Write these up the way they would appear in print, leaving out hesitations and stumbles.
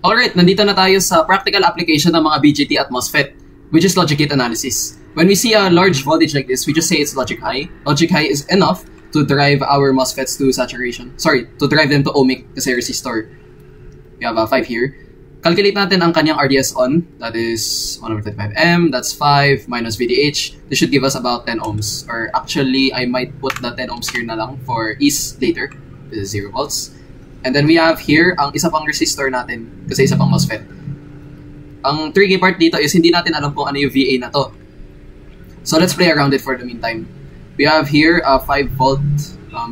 Alright, nandito na tayo sa practical application ng mga BJT at MOSFET, which is logic gate analysis. When we see a large voltage like this, we just say it's logic high. Logic high is enough to drive our MOSFETs to saturation. Sorry, to drive them to ohmic kasi resistor. We have 5 here. Calculate natin ang kanyang RDS on. That is 1/35M. That's 5 minus VDH. This should give us about 10 ohms. Or actually, I might put the 10 ohms here na lang for ease later. This is 0 volts. And then we have here ang isa pang resistor natin kasi isa pang MOSFET. Ang tricky part dito is hindi natin alam kung ano yung VA na to. So let's play around it for the meantime. We have here a 5 volt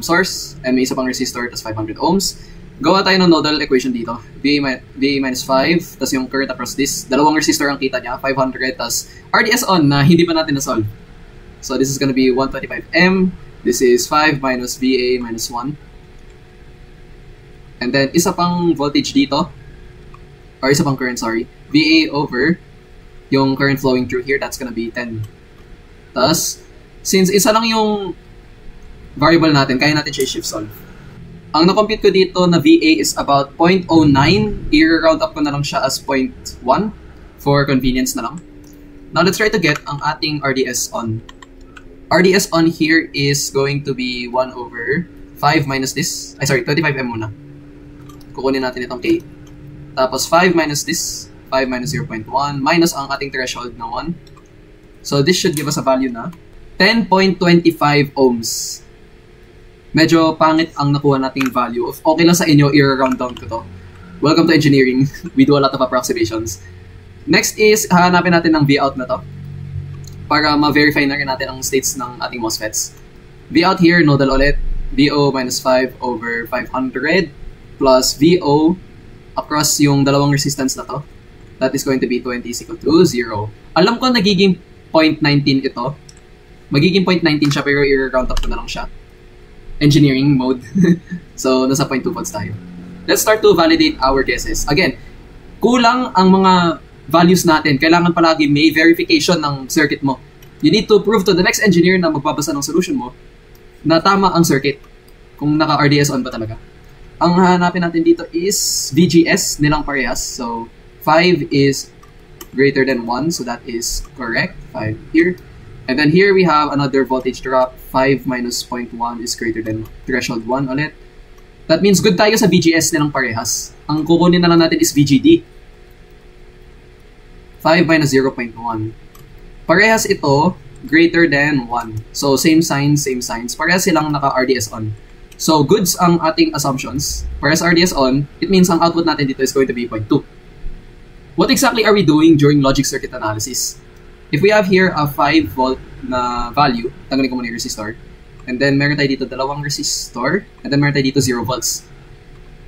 source and may isa pang resistor tas 500 ohms. Gawa tayo ng nodal equation dito. VA minus 5 tas yung current across this. Dalawang resistor ang kita niya, 500 tas RDS on na hindi pa natin na-solve. So this is gonna be 125M. This is 5 minus VA minus 1. And then, isa pang voltage dito, or isa pang current, sorry, VA over yung current flowing through here, that's gonna be 10. Thus, since isa lang yung variable natin, kaya natin siya shift solve. Ang na-compute ko dito na VA is about 0.09, i-round up ko na lang siya as 0.1 for convenience na lang. Now, let's try to get ang ating RDS on. RDS on here is going to be 1 over 5 minus this, 25M muna. Kukunin natin itong K. Tapos 5 minus this, 5 minus 0.1, minus ang ating threshold na 1. So this should give us a value na 10.25 ohms. Medyo pangit ang nakuha nating value. Okay lang sa inyo, i-round down ko to. Welcome to engineering. We do a lot of approximations. Next is, hahanapin natin ng Vout na to. Para ma-verify na rin natin ang states ng ating MOSFETs. Vout here, nodal ulit. VO minus 5 over 500. Plus VO across yung dalawang resistance na to. That is going to be 20 is equal to 0. Alam ko nagiging 0.19 ito. Magiging 0.19 siya pero i-round up ko na lang siya. Engineering mode. So, nasa 0.2 volts tayo. Let's start to validate our guesses. Again, kulang ang mga values natin. Kailangan palagi may verification ng circuit mo. You need to prove to the next engineer na magbabasa ng solution mo na tama ang circuit. Kung naka-RDS on ba talaga. Ang hahanapin natin dito is VGS nilang parehas. So, 5 is greater than 1. So, that is correct. 5 here. And then here we have another voltage drop. 5 minus 0.1 is greater than threshold 1 ulit. That means good tayo sa VGS nilang parehas. Ang kukunin na lang natin is VGD. 5 minus 0.1. Parehas ito greater than 1. So, same signs, same signs. Parehas silang naka-RDS on. So, goods ang ating assumptions. Whereas RDS on, it means ang output natin dito is going to be 0.2. What exactly are we doing during logic circuit analysis? If we have here a 5 volt na value, tanggalin ko muna yung resistor, and then meron tayo dito dalawang resistor, and then meron tayo dito 0 volts.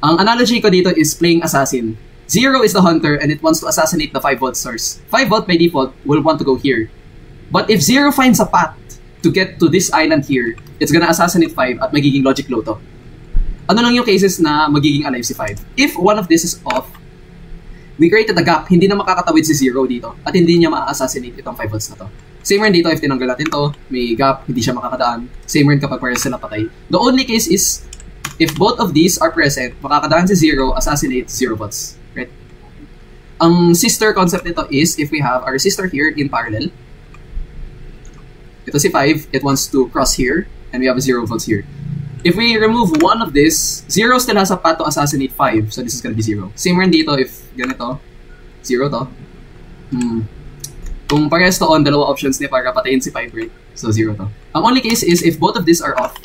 Ang analogy ko dito is playing assassin. 0 is the hunter and it wants to assassinate the 5 volt source. 5 volt by default will want to go here. But if 0 finds a path to get to this island here, it's gonna assassinate 5 at magiging logic low to. Ano lang yung cases na magiging alive si 5? If one of this is off, we created a gap, hindi na makakatawid si 0 dito at hindi niya ma-assassinate itong 5 volts na to. Same rin dito, if tinanggal natin to, may gap, hindi siya makakadaan. Same rin kapag parehas sila patay. The only case is, if both of these are present, makakadaan si 0, assassinate 0 volts. Right? Ang sister concept nito is, if we have a resistor here in parallel, ito si 5, it wants to cross here, and we have 0 volts here. If we remove one of this, 0 still has a path to assassinate 5, so this is gonna be 0. Same rin dito, if ganito, 0 to. Kung parehas to on, dalawa options niya para patayin si 5, right? So 0 to. Ang only case is if both of these are off,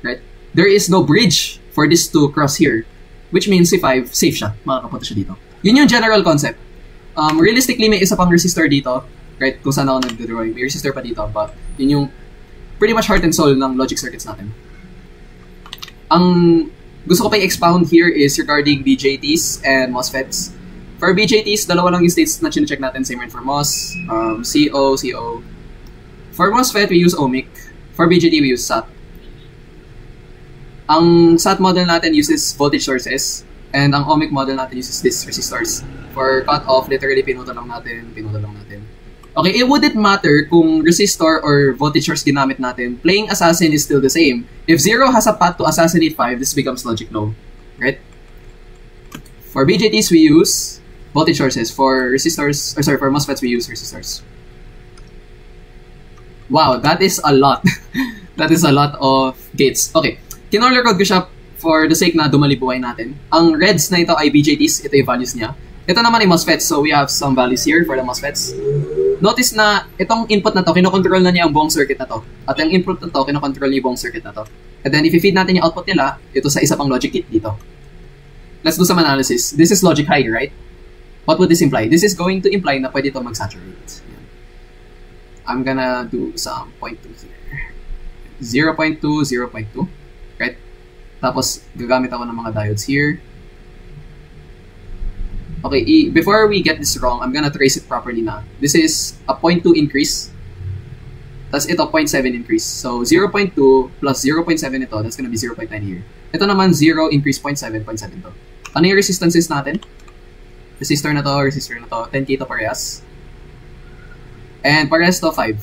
right? There is no bridge for this to cross here, which means si 5, safe siya, makakapunta siya dito. Yun yung general concept. Realistically, may isa pang resistor dito, right? Kung saan ako nag-drawing, may resistor pa dito, but yun yung pretty much heart and soul ng logic circuits natin. Ang gusto ko pa i-expound here is regarding BJTs and MOSFETs. For BJTs, dalawa lang yung states na chine-check natin. Same rin for MOS, CO, CO. For MOSFET, we use ohmic. For BJT, we use SAT. Ang SAT model natin uses voltage sources, and ang ohmic model natin uses these resistors. For cut-off, literally pinutol lang natin. Okay, it wouldn't matter kung resistor or voltage source ginamit natin. Playing assassin is still the same. If 0 has a path to assassinate 5, this becomes logic low. Right? For BJTs, we use voltage sources. For resistors, or sorry, for MOSFETs, we use resistors. Wow, that is a lot. That is a lot of gates. Okay, kinorder code ko siya for the sake na dumalibuhay natin. Ang reds na ito ay BJTs, ito yung values niya. Ito naman ay MOSFETs, so we have some values here for the MOSFETs. Notice na itong input na to, kinokontrol na niya ang buong circuit na to. At yung input na to, kinokontrol niya yung buong circuit na to. And then if i-feed natin yung output nila, ito sa isa pang logic gate dito. Let's do some analysis. This is logic high, right? What would this imply? This is going to imply na pwede ito mag-saturate. I'm gonna do some 0.2 here. 0.2, 0.2. Right? Tapos, gagamit ako ng mga diodes here. Okay, before we get this wrong, I'm gonna trace it properly na. This is a 0.2 increase. Tapos ito, 0.7 increase. So, 0.2 plus 0.7 ito, that's gonna be 0.9 here. Ito naman, 0 increase 0.7, 0.7 to. Ano yung resistances natin? Resistor na to, 10k to parehas. And parehas to, 5.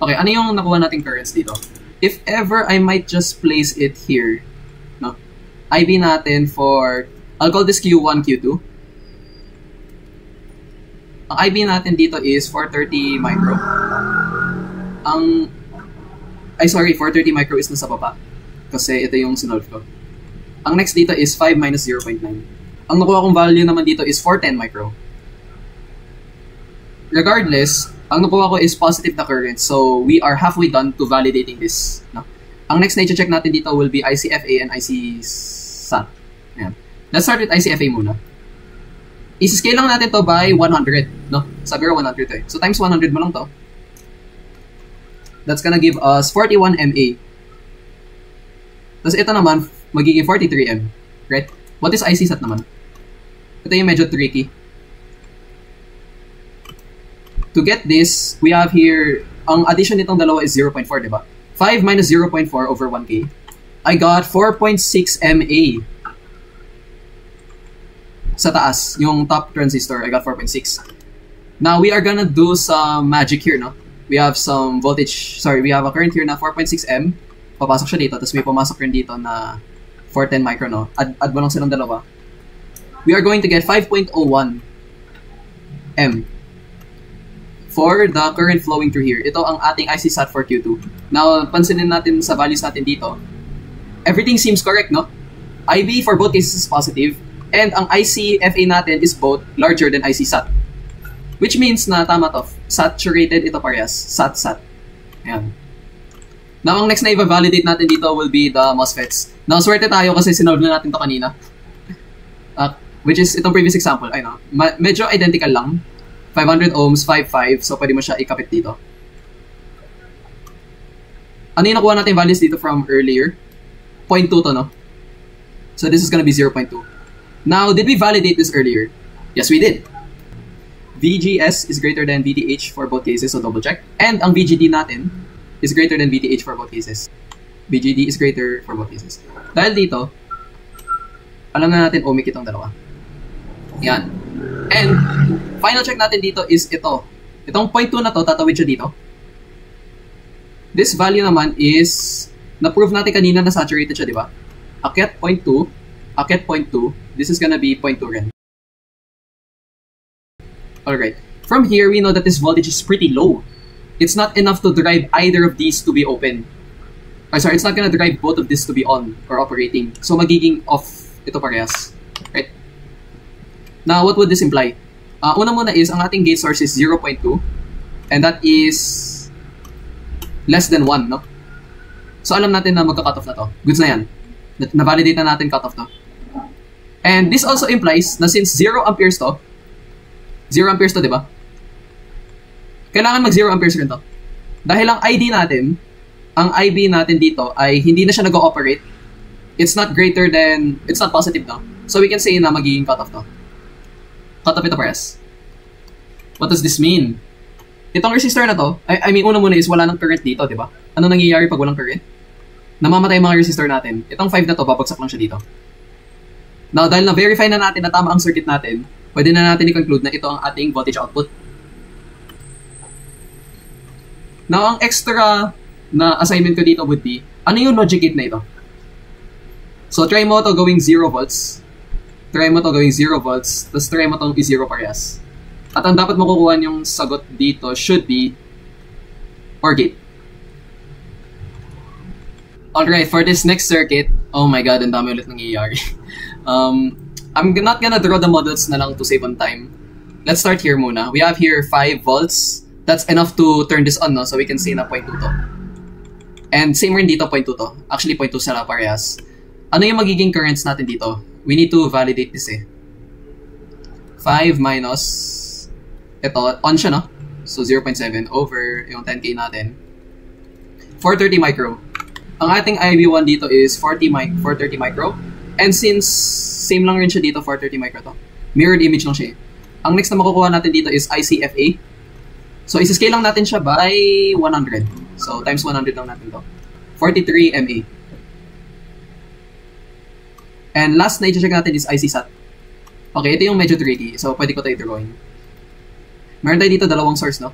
Okay, ano yung nakuha nating currents dito? If ever I might just place it here, no? IB natin for, I'll call this Q1, Q2. Ang IB natin dito is 430 micro. 430 micro is nasa baba. Kasi ito yung sinolve ko. Ang next dito is 5 minus 0.9. Ang nakuha kong value naman dito is 410 micro. Regardless, ang nakuha ko is positive na current. So, we are halfway done to validating this. No? Ang next na i-check natin dito will be ICFA and IC-SAT. Ayan. Let's start with ICFA muna. I-scale lang natin to by 100. No? Sabi ko 100 to eh. So, times 100 mo lang to. That's gonna give us 41 MA. Tapos ito naman, magiging 43 M. Right? What is IC-SAT naman? Ito yung medyo tricky. To get this, we have here, ang addition nitong dalawa is 0.4, diba? 5 minus 0.4 over 1K. I got 4.6 MA. Sa taas, yung top transistor, I got 4.6. Now, we are gonna do some magic here, no? We have some voltage, we have a current here na 4.6 M. Papasok siya dito, tapos may pumasok rin dito na 410 micro, no? Add mo lang silang dalawa. We are going to get 5.01 M for the current flowing through here. Ito ang ating IC-SAT for Q2. Now, pansinin natin sa values natin dito. Everything seems correct, no? IB for both cases is positive, and ang ICFA natin is both larger than IC-SAT. Which means na tama to. Saturated ito parehas. SAT-SAT. Ayan. Now, ang next na i-validate natin dito will be the MOSFETs. Now, swerte tayo kasi sinolve na natin to kanina. Which is itong previous example. Ay, no? Medyo identical lang. 500 ohms, 5.5. So, pwede mo siya ikapit dito. Ano yung nakuha natin values dito from earlier? 0.2 to, no? So, this is gonna be 0.2. Now, did we validate this earlier? Yes, we did. VGS is greater than VTH for both cases, so double check. And ang VGD natin is greater than VTH for both cases. VGD is greater for both cases. Dahil dito, alam na natin ohmic itong dalawa. Yan. And, final check natin dito is ito. Itong 0.2 na to, tatawid siya dito. This value naman is, na-prove natin kanina na saturated siya, di ba? Akyat 0.2, akyat 0.2, this is gonna be 0.2 rin. Alright. From here, we know that this voltage is pretty low. It's not enough to drive either of these to be open. It's not gonna drive both of this to be on or operating. So, magiging off ito parehas. Right? Now, what would this imply? Una muna is, ang ating gate source is 0.2. And that is less than 1, no? So, alam natin na magka-cutoff na to. Goods na yan. Na-validate na natin cutoff to. And this also implies na since 0 amperes to, 0 amperes to, di ba? Kailangan mag 0 amperes rin to. Dahil ang ID natin, ang IB natin dito ay hindi na siya nag-ooperate. It's not greater than, it's not positive, no? So we can say na magiging cutoff to. Cutoff ito pares. What does this mean? Itong resistor na to, I mean, una muna is wala ng current dito, di ba? Ano nangyayari pag walang current? Namamatay mga resistor natin. Itong 5 na to, babagsak lang siya dito. Now, dahil na-verify na natin na tama ang circuit natin, pwede na natin i-conclude na ito ang ating voltage output. Now, ang extra na assignment ko dito would be, ano yung logic gate na ito? So, try mo to going 0 volts. try mo to gawing 0 volts, tapos try mo tong i-0 parehas. At ang dapat makukuha yung sagot dito should be OR gate. Alright, for this next circuit, oh my god, ang dami ulit nangyayari. I'm not gonna draw the models na lang to save on time. Let's start here muna. We have here 5 volts. That's enough to turn this on, no? So we can say na 0.2 to. And same rin dito, 0.2 to. Actually, 0.2 sila parehas. Ano yung magiging currents natin dito? We need to validate this eh. 5 minus, ito, on siya, no? So 0.7 over yung 10K natin. 430 micro. Ang ating IV1 dito is 430 micro. And since same lang rin siya dito, 430 micro to. Mirrored image lang siya eh. Ang next na makukuha natin dito is ICFA. So isi-scale lang natin siya by 100. So times 100 lang natin to. 43 MA. And last na i-check natin is ICSAT. Okay, ito yung medyo tricky. So pwede ko tayo drawing. Meron tayo dito dalawang source, no?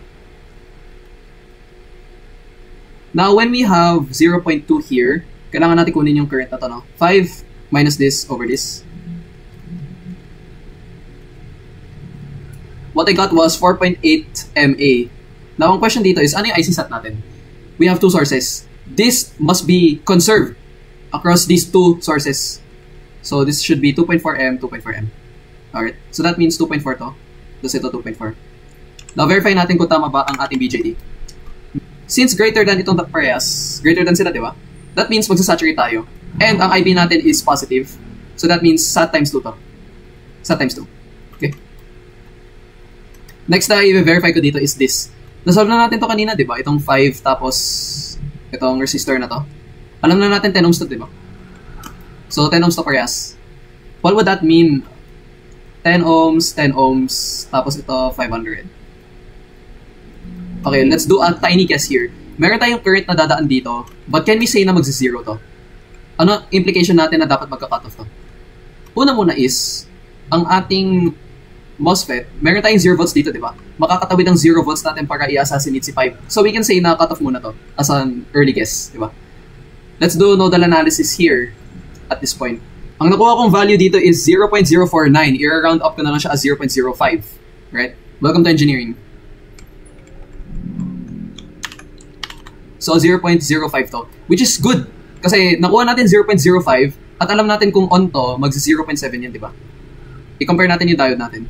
Now, when we have 0.2 here, kailangan natin kunin yung current na to, no? 5 minus this over this. What I got was 4.8 MA. Now, ang question dito is, ano yung ICSAT natin? We have two sources. This must be conserved across these two sources. So, this should be 2.4M, 2.4M. Alright, so that means 2.4 to. Tapos ito 2.4. Now, verify natin kung tama ba ang ating BJT. Since greater than itong parehas, greater than sila, di ba? That means magsasaturate tayo. And ang IB natin is positive. So that means SAT times 2 to. SAT times 2. Okay. Next na i-verify ko dito is this. Nasolve na natin to kanina, di ba? Itong 5 tapos itong resistor na to. Alam na natin 10 ohms to, di ba? So 10 ohms to parehas. What would that mean? 10 ohms, tapos ito 500. Okay, let's do a tiny guess here. Meron tayong current na dadaan dito, but can we say na magsi-zero to? Ano implication natin na dapat magka-cut off to? Una muna is, ang ating MOSFET, meron tayong 0 volts dito, di ba? Makakatawid ang 0 volts natin para i-assassinate si 5. So we can say na cut off muna to as an early guess, di ba? Let's do nodal analysis here at this point. Ang nakuha kong value dito is 0.049. I-round up ko na lang siya as 0.05. Right? Welcome to engineering. So 0.05 to, which is good. Kasi nakuha natin 0.05 at alam natin kung on to, mag-0.7 yan, di ba? I-compare natin yung diode natin.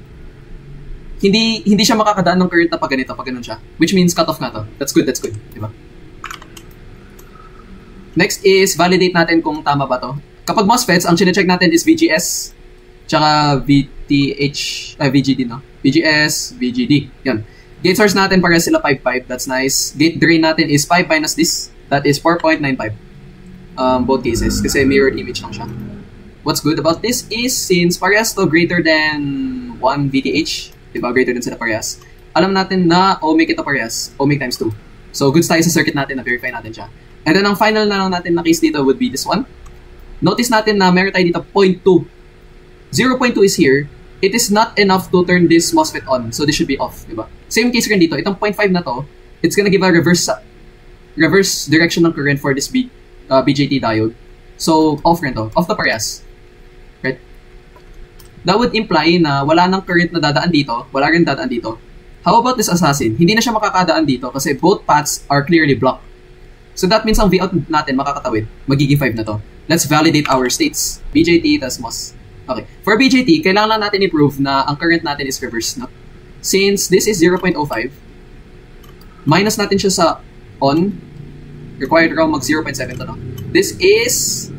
Hindi siya makakadaan ng current na pag ganito, pag ganun siya. Which means cut off na to. That's good, di ba? Next is validate natin kung tama ba to. Kapag MOSFETs, ang chine-check natin is VGS, tsaka VGD, no? VGS, VGD. Yan. Gate source natin para sila 5.5. That's nice. Gate drain natin is 5 minus this. That is 4.95. Both cases. Kasi mirrored image lang siya. What's good about this is since parehas to greater than 1 VTH, diba? Greater than sila parehas. Alam natin na ohmic ito parehas. Ohmic times 2. So, goods tayo sa circuit natin. Na-verify natin siya. And then, ang final na lang natin na case dito would be this one. Notice natin na meron tayo dito 0.2. 0.2 is here. It is not enough to turn this MOSFET on. So, this should be off, diba? Same case rin dito. Itong 0.5 na to, it's gonna give a reverse direction ng current for this BJT diode. So, off rin to. Off the parehas. Right? That would imply na wala nang current na dadaan dito, wala rin dadaan dito. How about this assassin? Hindi na siya makakadaan dito kasi both paths are clearly blocked. So, that means ang Vout natin makakatawid. Magiging 5 na to. Let's validate our states. BJT tas MOS. Okay. For BJT, kailangan lang natin i-prove na ang current natin is reverse, no? Since this is 0.05, minus natin siya sa on, required raw mag 0.7 to, no? This is,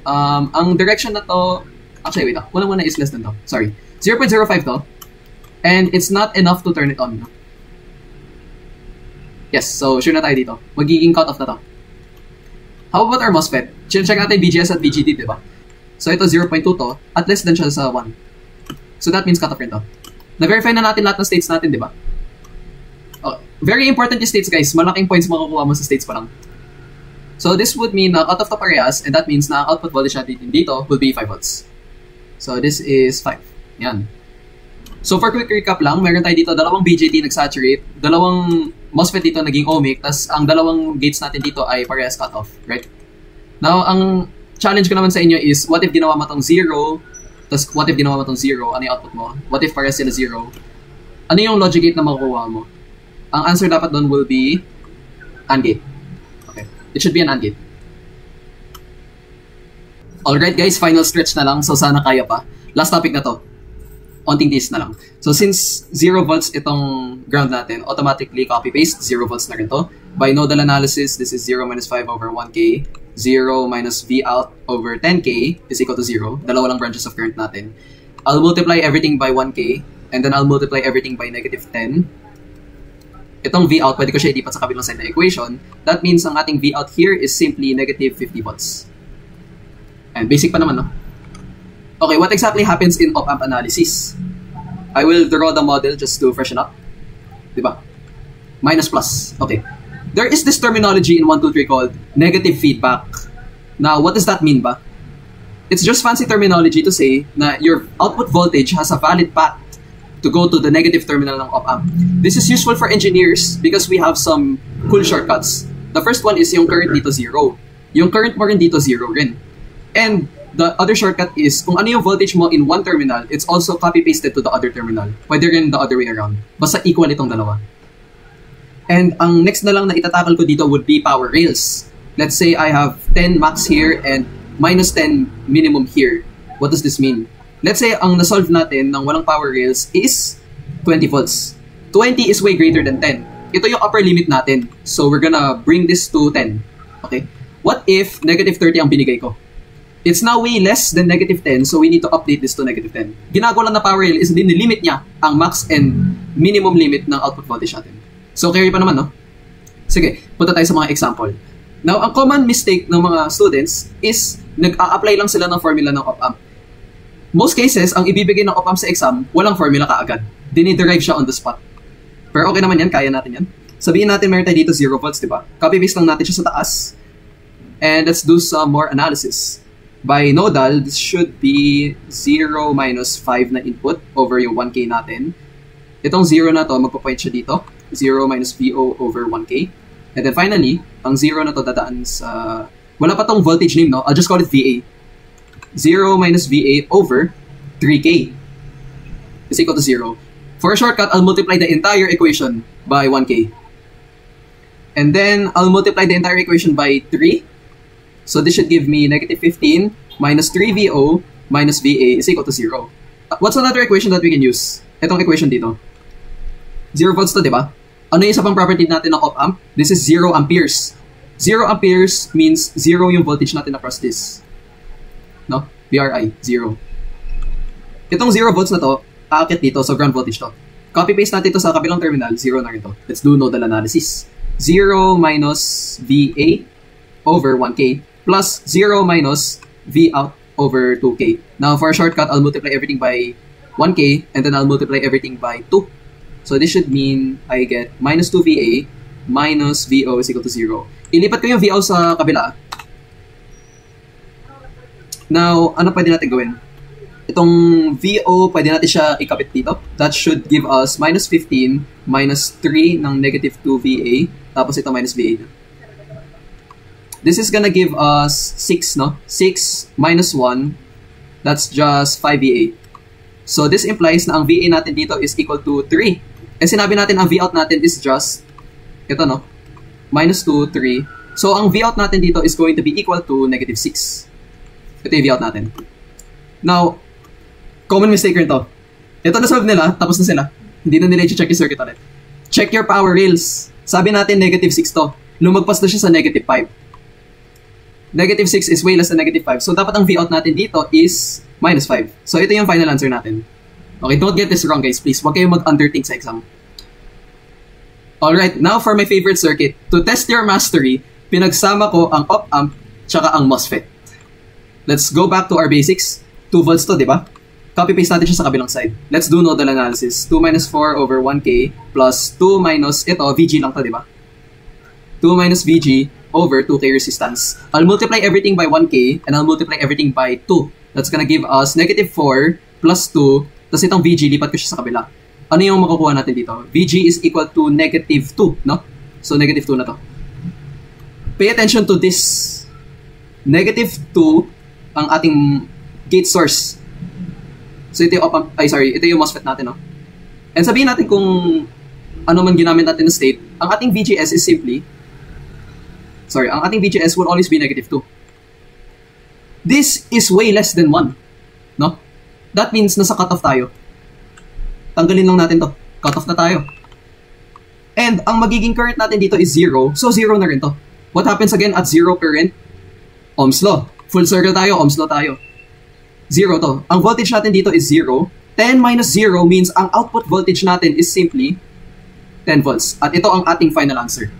ang direction na to, actually, wait, una is less than to. Sorry. 0.05 to, and it's not enough to turn it on, no? Yes, so sure na tayo dito. Magiging cut-off na to. How about our MOSFET? Check natin BGS at BGD, diba? So ito 0.2 to, at less than siya sa 1. So that means cut-off rin to. Na-verify na natin lahat ng states natin, diba? Oh, very important yung states, guys. Malaking points makukuha mo sa states pa lang. So this would mean na cut-off to parehas, and that means na output voltage natin dito will be 5 volts. So this is 5. Yan. So for quick recap lang, meron tayo dito dalawang BJT nag-saturate, dalawang MOSFET dito naging ohmic, tas ang dalawang gates natin dito ay parehas cut-off, right? Now, ang challenge ko naman sa inyo is, what if ginawa mo tong 0, tapos what if ginawa mo tong 0, ano yung output mo? What if pares sila 0? Ano yung logic gate na makukuha mo? Ang answer dapat doon will be AND gate. Okay. It should be an AND gate. Alright guys, final stretch na lang. So sana kaya pa. Last topic na to. Onting tiis na lang. So since 0 volts itong ground natin, automatically copy-paste, 0 volts na rin to. By nodal analysis, this is 0 minus 5 over 1K. 0 minus V out over 10K is equal to 0. Dalawa lang branches of current natin. I'll multiply everything by 1K. And then I'll multiply everything by negative 10. Itong V out, pwede ko siya ilipat sa kabilang side na equation. That means ang ating V out here is simply negative 50 volts. And basic pa naman, no? Okay, what exactly happens in op-amp analysis? I will draw the model just to freshen up. Diba? Minus plus. Okay. There is this terminology in 1, 2, 3 called negative feedback. Now, what does that mean ba? It's just fancy terminology to say na your output voltage has a valid path to go to the negative terminal ng op-amp. This is useful for engineers because we have some cool shortcuts. The first one is yung current dito 0. Yung current mo rin dito 0 rin. And the other shortcut is, kung ano yung voltage mo in one terminal, it's also copy-pasted to the other terminal. Pwede rin the other way around. Basta equal itong dalawa. And ang next na lang na itatakal ko dito would be power rails. Let's say I have 10 max here and minus 10 minimum here. What does this mean? Let's say ang na-solve natin ng walang power rails is 20 volts. 20 is way greater than 10. Ito yung upper limit natin. So we're gonna bring this to 10. Okay? What if negative 30 ang binigay ko? It's now way less than negative 10, so we need to update this to negative 10. Ginagawa lang na power rail is limit niya ang max and minimum limit ng output voltage natin. So, carry pa naman, no? Sige, punta tayo sa mga example. Now, ang common mistake ng mga students is nag-a-apply lang sila ng formula ng op-amp. Most cases, ang ibibigay ng op-amp sa exam, walang formula kaagad. Diniderive siya on the spot. Pero okay naman yan, kaya natin yan. Sabihin natin meron tayo dito 0 volts, di ba? Copy-paste lang natin siya sa taas. And let's do some more analysis. By nodal, this should be 0 minus 5 na input over yung 1K natin. Itong 0 na to, magpo-point siya dito. 0 minus VO over 1K. And then finally, ang 0 na to dadaan sa... Wala pa tong voltage name, no? I'll just call it VA. 0 minus VA over 3K is equal to 0. For a shortcut, I'll multiply the entire equation by 1K. And then, I'll multiply the entire equation by 3. So this should give me negative 15 minus 3VO minus VA is equal to 0. What's another equation that we can use? Itong equation dito. 0 volts to, di ba? Ano yung isa pang property natin ng op-amp? This is 0 amperes. 0 amperes means 0 yung voltage natin across this. No? VRI, 0. Itong 0 volts na to, aakit dito, so ground voltage to. Copy-paste natin ito sa kabilang terminal, 0 na rin to. Let's do nodal analysis. 0 minus VA over 1K plus 0 minus V out over 2K. Now, for a shortcut, I'll multiply everything by 1K and then I'll multiply everything by 2. So this should mean I get minus 2VA minus VO is equal to 0. Ilipat ko yung VO sa kabila. Now, ano pwede natin gawin? Itong VO, pwede natin siya ikapit dito. That should give us minus 15 minus 3 ng negative 2VA tapos ito minus VA. This is gonna give us 6, no? 6 minus 1, that's just 5VA. So this implies na ang VA natin dito is equal to 3. Eh sinabi natin ang V out natin is just, ito no? Minus 2, 3. So ang V out natin dito is going to be equal to negative 6. Ito yung V out natin. Now, common mistake rin to. Ito na-solve nila, tapos na sila. Hindi na nila i-check yung circuit ulit. Check your power rails. Sabi natin negative 6 to. Lumagpas na siya sa negative 5. Negative 6 is way less than negative 5. So, dapat ang V out natin dito is minus 5. So, ito yung final answer natin. Okay, don't get this wrong guys, please. Huwag kayong mag-underthink sa exam. Alright, now for my favorite circuit. To test your mastery, pinagsama ko ang op-amp tsaka ang MOSFET. Let's go back to our basics. 2 volts to, di ba? Copy-paste natin siya sa kabilang side. Let's do nodal analysis. 2 minus 4 over 1K plus 2 minus, ito, VG lang to, di ba? 2 minus VG over 2K resistance. I'll multiply everything by 1K and I'll multiply everything by 2. That's gonna give us negative 4 plus 2. Tapos itong VG, lipat ko siya sa kabila. Ano yung makukuha natin dito? VG is equal to negative 2, no? So negative 2 na to. Pay attention to this -2 ang ating gate source. So ito yung ito yung MOSFET natin, no? And sabihin natin kung ano man ginamit natin na state, ang ating VGS is ang ating VGS will always be -2. This is way less than 1, no? That means nasa cutoff tayo. Tanggalin lang natin to. Cutoff na tayo. And ang magiging current natin dito is 0, so 0 na rin to. What happens again at 0 current? Ohm's law. Full circle tayo, Ohm's law tayo. 0 to. Ang voltage natin dito is 0. 10 minus 0 means ang output voltage natin is simply 10 volts. At ito ang ating final answer.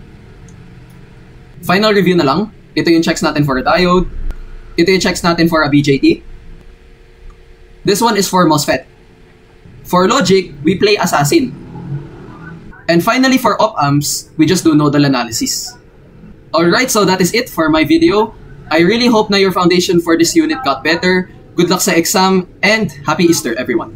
Final review na lang. Ito yung checks natin for a diode. Ito yung checks natin for a BJT. This one is for MOSFET. For logic, we play assassin. And finally, for op-amps, we just do nodal analysis. Alright, so that is it for my video. I really hope na your foundation for this unit got better. Good luck sa exam, and Happy Easter, everyone.